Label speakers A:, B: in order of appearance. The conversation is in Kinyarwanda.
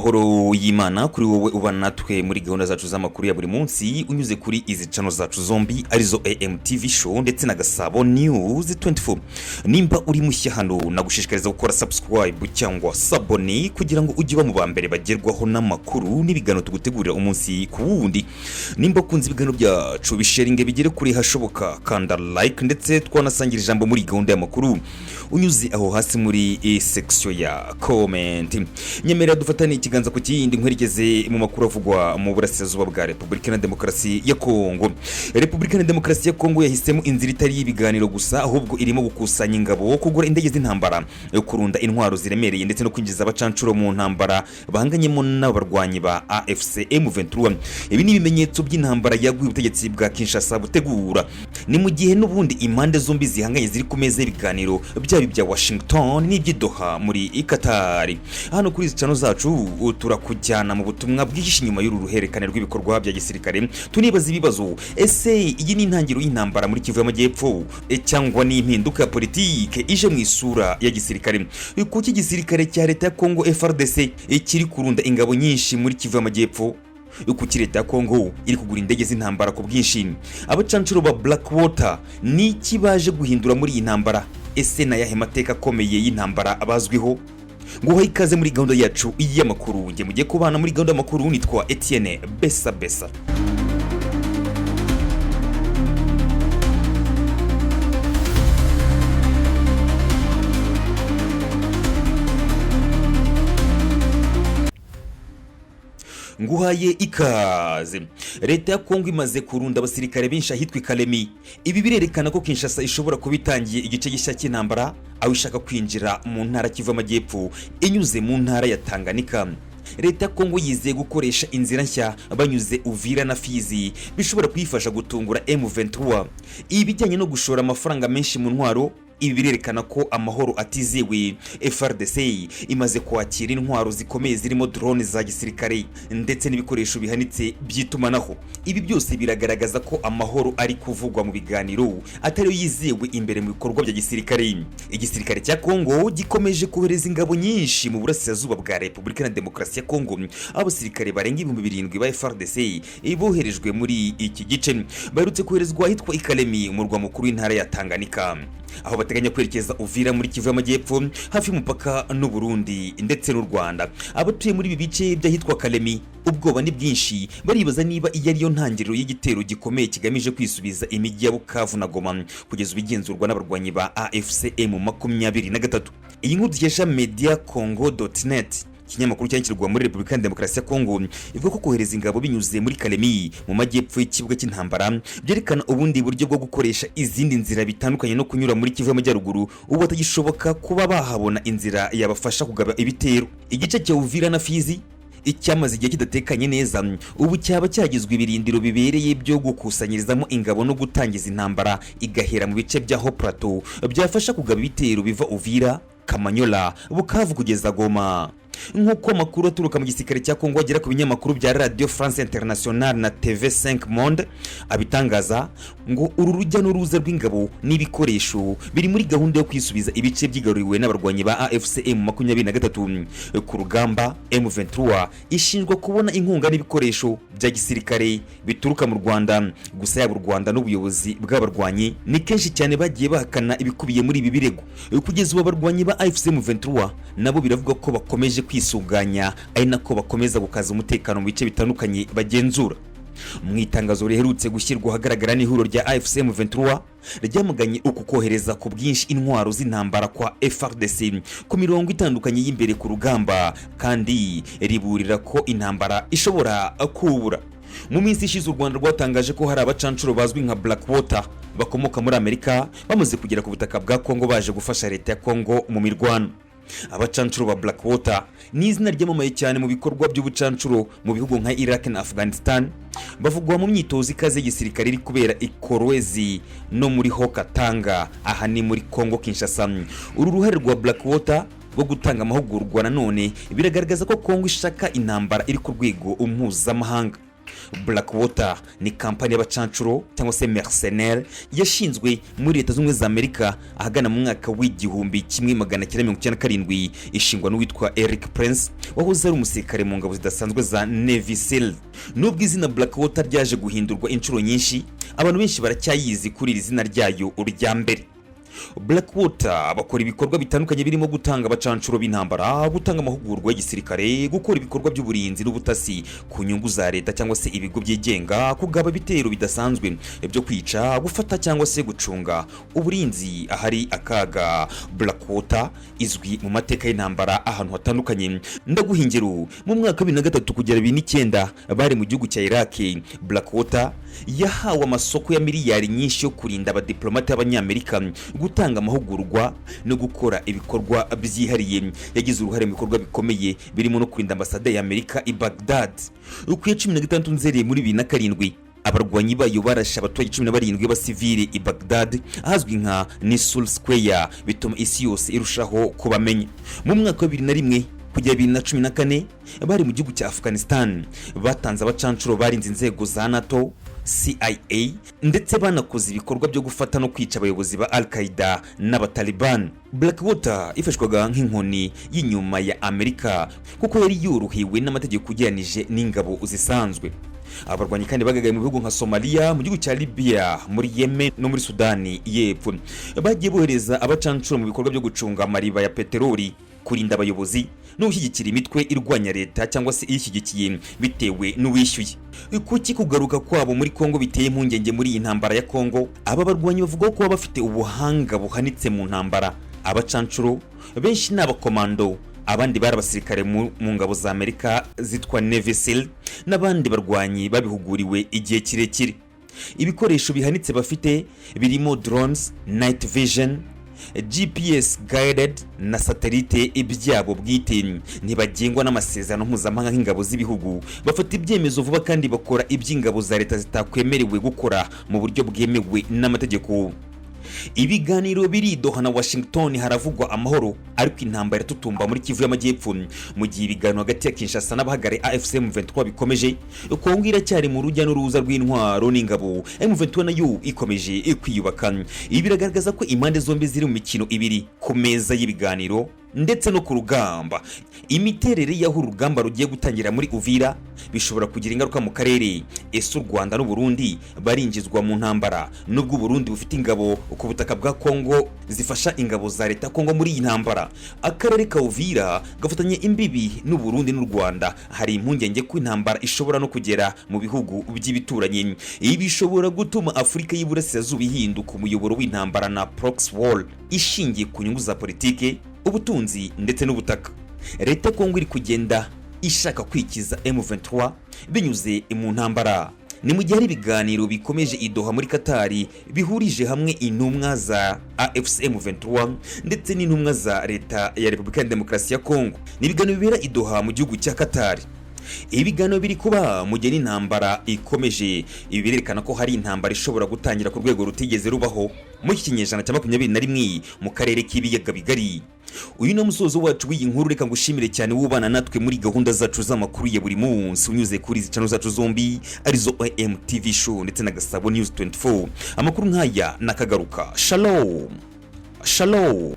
A: amahoro y'Imana kuri wowe ubana natwe muri gahunda zacu z'amakuru ya buri munsi unyuze kuri izi channel zacu zombi arizo AMTV show ndetse na Gasabo News 24. Nimba uri mushya hano nagushishikariza gukora subscribe cyangwa sabone kugira ngo ujye mu bambere bagerwaho n'amakuru n'ibigano tugutegurira umunsi ku wundi. Nimba kunze ibigano byacu bisharinge bigere kuri hashoboka kanda like ndetse twanasangira ijambo muri gahunda y'amakuru unyuze aho hasi muri section ya comment. Nyemera dufatane ikiganza ku kindi nkwerekeze mu makuru avugwa mu burasirazuba bwa Repubulika na Demokarasi ya Kongo. Repubulika na Demokarasi ya Kongo yahisemo inzira itari y'ibiganiro gusa ahubwo irimo gukusanya ingabo, kugura indege z'intambara, kurunda intwaro ziremereye ndetse no kwinjiza abacancuro mu ntambara bahanganyemo n'abarwanyi ba AFC M23. Ibi ni ibimenyetso by'intambara yaguye ubutegetsi bwa Kinshasa butegura. Ni mu gihe n'ubundi impande zombi zihanganye ziri ku meza y'ibiganiro byari bya Washington n'ibyidoha muri Qatar. Hano kuri izi channel zacu turakujyana mu butumwa bw'igisha nyuma y'uru ruherekane rw'ibikorwa bya gisirikare. Tunibaza ibibazo, ese iyi ni intangiro y'intambara muri Kivu y'Amajyepfo cyangwa ni impinduka ya politike ije mu isura ya gisirikare? Kuki gisirikare cya leta ya Kongo Fardc kiri kurunda ingabo nyinshi muri Kivu y'Amajyepfo? Kuki leta ya Kongo iri kugura indege z'intambara ku bwinshi? Abacancuro ba Blackwater ni iki baje guhindura muri iyi ntambara? Ese na yahe mateka akomeye y'intambara abazwiho? Nguha ikaze muri gahunda yacu y'amakuru. Nge mugiye kubana muri gahunda y'amakuru, nitwa Etienne Besa. Nguhaye ikaze. Leta ya Kongo imaze kurunda abasirikare benshi ahitwa Kalemi. Ibi birerekana ko Kinshasa ishobora kubitangiye igice gishya cy'intambara aho ishaka kwinjira mu ntara Kivu y'Amajyepfo inyuze mu ntara ya Tanganyika. Leta ya Kongo yizeye gukoresha inzira nshya banyuze Uvira na Fizi bishobora kuyifasha gutungura M23. Ibi bijyanye no gushora amafaranga menshi mu ntwaro, ibi birerekana ko amahoro atizewe. Fardc imaze kwakira intwaro zikomeye zirimo drone za gisirikare ndetse n'ibikoresho bihanitse by'itumanaho. Ibi byose biragaragaza ko amahoro ari kuvugwa mu biganiro atari yizewe imbere mu bikorwa bya gisirikare. Igisirikare cya Kongo gikomeje kohereza ingabo nyinshi mu burasirazuba bwa Repubulika na Demokarasi ya Kongo. Abasirikare barenga 7,000 ba Fardc boherejwe muri iki gice baherutse koherezwa ahitwa Kalemi, umurwa mukuru w'intara ya Tanganyika, aho bateganya kwerekeza Uvira muri Kivu y'Amajyepfo hafi y'umupaka n'u Burundi ndetse n'u Rwanda. Abatuye muri ibi bice byahitwa Kalemi ubwoba ni bwinshi, baribaza niba iyi ariyo ntangiriro y'igitero gikomeye kigamije kwisubiza imijyi ya Bukavu na Goma kugeza ubigenzurwa n'abarwanyi ba AFC M23. Iyi nkuru dukesha mediacongo.net, ikinyamakuru cyandikirwa muri Repubulika ya Demokarasi ya Kongo, ivuga ko kohereza ingabo binyuze muri Kalemi mu majyepfo y'ikibuga cy'intambara byerekana ubundi buryo bwo gukoresha izindi nzira bitandukanye no kunyura muri Kivu y'Amajyaruguru ubu batagishoboka kuba bahabona inzira yabafasha kugaba ibitero. Igice cya Uvira na Fizi icyamaze igihe kidatekanye neza ubu cyaba cyagizwe ibirindiro bibereye byo gukusanyirizamo ingabo no gutangiza intambara igahera mu bice bya Ho Plateau byafasha kugaba ibitero biva Uvira, Kamanyola, Bukavu kugeza Goma. Nk'uko amakuru aturuka mu gisirikare cya Kongo agera ku binyamakuru bya Radio France Internationale na TV5 Monde abitangaza ngo uru rujya n'uruza rw'ingabo n'ibikoresho biri muri gahunda yo kwisubiza ibice byigaruriwe n'abarwanyi ba AFC M23. Ku rugamba M23 ishinjwa kubona inkunga n'ibikoresho bya gisirikare bituruka mu Rwanda, gusa yaba u Rwanda n'ubuyobozi bw'abarwanyi ni kenshi cyane bagiye bahakana ibikubiye muri ibi birego. Kugeza ubu abarwanyi ba AFC M23 nabo biravuga ko bakomeje kwisuganya ari nako bakomeza gukaza umutekano mu bice bitandukanye bagenzura. Mu itangazo riherutse gushyirwa ahagaragara n'ihuriro rya AFC M23 ryamaganye uku kohereza ku bwinshi intwaro z'intambara kwa Fardc ku mirongo itandukanye y'imbere ku rugamba, kandi riburira ko intambara ishobora kubura. Mu minsi ishize u Rwanda rwatangaje ko hari abacancuro bazwi nka Blackwater bakomoka muri Amerika bamaze kugera ku butaka bwa Kongo baje gufasha leta ya Kongo mu mirwano. Abacancuro ba Blackwater ni izina ryamamaye cyane mu bikorwa by'ubucancuro mu bihugu nka Iraq na Afghanistan. Bavugwa mu myitozo ikaze y'igisirikare iri kubera Ikolwezi no muri Haut-Katanga aha ni muri Kongo Kinshasa. Uru ruhare rwa Blackwater rwo gutanga amahugurwa nanone biragaragaza ko Kongo ishaka intambara iri ku rwego mpuzamahanga. Blackwater ni kampani y'abacancuro cyangwa se mercenaire yashinzwe muri Leta Zunze za Amerika ahagana mu mwaka w'igihumbi 1997 ishingwa n'uwitwa Eric Prince wahoze ari umusirikare mu ngabo zidasanzwe za Navy SEAL. Nubwo izina Blackwater ryaje guhindurwa inshuro nyinshi, abantu benshi baracyayizi kuri iri zina ryayo urya mbere. Blackwater bakora ibikorwa bitandukanye birimo gutanga abacancuro b'intambara, gutanga amahugurwa y'igisirikare, gukora ibikorwa by'uburinzi n'ubutasi ku nyungu za leta cyangwa se ibigo byigenga, kugaba ibitero bidasanzwe byo kwica, gufata cyangwa se gucunga uburinzi ahari akaga. Blackwater izwi mu mateka y'intambara ahantu hatandukanye. Ndaguhingiro mu mwaka wa 2003 kugera 2009 bari mu gihugu cya Iraq. Blackwater yahawe amasoko ya miliyari nyinshi yo kurinda abadiplomate b'Abanyamerika, gutanga amahugurwa no gukora ibikorwa byihariye. Yagize uruhare mu bikorwa bikomeye birimo no kurinda ambasade ya Amerika i Baghdad. Ku ya 16 Nzeri muri 2007 abarwanyi bayo barashe abaturage 17 b'asivile i Baghdad ahazwi nka Nisul Square, bituma isi yose irushaho kubamenya. Mu mwaka wa 2001 kugera 2014 bari mu gihugu cya Afghanistan, batanze abacancuro barinze inzego za NATO, CIA ndetse banakoze ibikorwa byo gufata no kwica abayobozi ba Al-Qaeda n'abataliban. Blackwater ifashwaga nk'inkoni y'inyuma ya Amerika kuko yari yuruhiwe n'amategeko ugereranije n'ingabo zisanzwe. Abarwanyi kandi bagagaye mu bihugu nka Somalia, mu gihugu cya Libya, muri Yemen no muri Sudani y'Epfo. Bagiye bohereza abacancuro mu bikorwa byo gucunga amariba ya peteroli, kurinda abayobozi no gushyigikira imitwe irwanya leta cyangwa se ishyigikiye bitewe n'uwishyuye. Kuki kugaruka kwabo muri Kongo biteye impungenge muri iyi ntambara ya Kongo? Aba barwanyi bavuga ko bafite ubuhanga buhanitse mu ntambara. Abacancuro benshi ni abakomando, abandi bari abasirikare mu ngabo za Amerika zitwa Navy SEAL, n'abandi barwanyi babihuguriwe igihe kirekire. Ibikoresho bihanitse bafite birimo drones, night vision, GPS guided na satellite ibyabo bwite. Ntibagengwa n'amasezerano mpuzamahanga nk'ingabo z'ibihugu, bafata ibyemezo vuba kandi bakora iby'ingabo za leta zitakwemerewe gukora mu buryo bwemewe n'amategeko. Ibiganiro biri Doha na Washington haravugwa amahoro, ariko intambara tutumba muri Kivu y'Amajyepfo. Mu gihe ibiganiro hagati ya Kinshasa n'abahagare AFC M23 bikomeje, Kongo iracyari mu rujya n'uruza rw'intwaro n'ingabo. M23 nayo ikomeje kwiyubaka. Ibi biragaragaza ko impande zombi ziri mu mikino ibiri ku meza y'ibiganiro ndetse no ku rugamba. Imiterere y'aho urugamba rugiye gutangira muri Uvira bishobora kugira ingaruka mu karere. Ese u Rwanda n'u Burundi barinjizwa mu ntambara? Nubwo Burundi bufite ingabo ku butaka bwa Kongo zifasha ingabo za leta Kongo muri iyi ntambara, akarere ka Uvira gafatanye imbibi n'u Burundi n'u Rwanda. Hari impungenge ko intambara ishobora no kugera mu bihugu by'ibituranyi. Ibi bishobora gutuma Afurika y'Iburasirazuba ihinduka umuyoboro w'intambara na proxy war ishingiye ku nyungu za politike, ubutunzi ndetse n'ubutaka. Leta Kongo iri kugenda ishaka kwikiza M23 binyuze mu ntambara. Ni mu gihe ibiganiro bikomeje i Doha muri Katari bihurije hamwe intumwa za AFC M23 ndetse n'intumwa za leta ya Repubulika ya Demokarasi ya Kongo. Ni ibiganiro bibera i Doha mu gihugu cya Katari. Ibiganiro biri kuba mu gihe n'intambara ikomeje. Ibi birerekana ko hari intambara ishobora gutangira ku rwego rutigeze rubaho mu kinyejana cya 21 mu karere k'ibiyaga bigari. Uyu ni umusozo wacu w'iyi nkuru. Reka ngushimire cyane wubana natwe muri gahunda zacu z'amakuru ya buri munsi unyuze kuri izi channel zacu zombi arizo MTV show ndetse na Gasabo News 24. Amakuru nk'aya nakagaruka. Shalom. Shalom.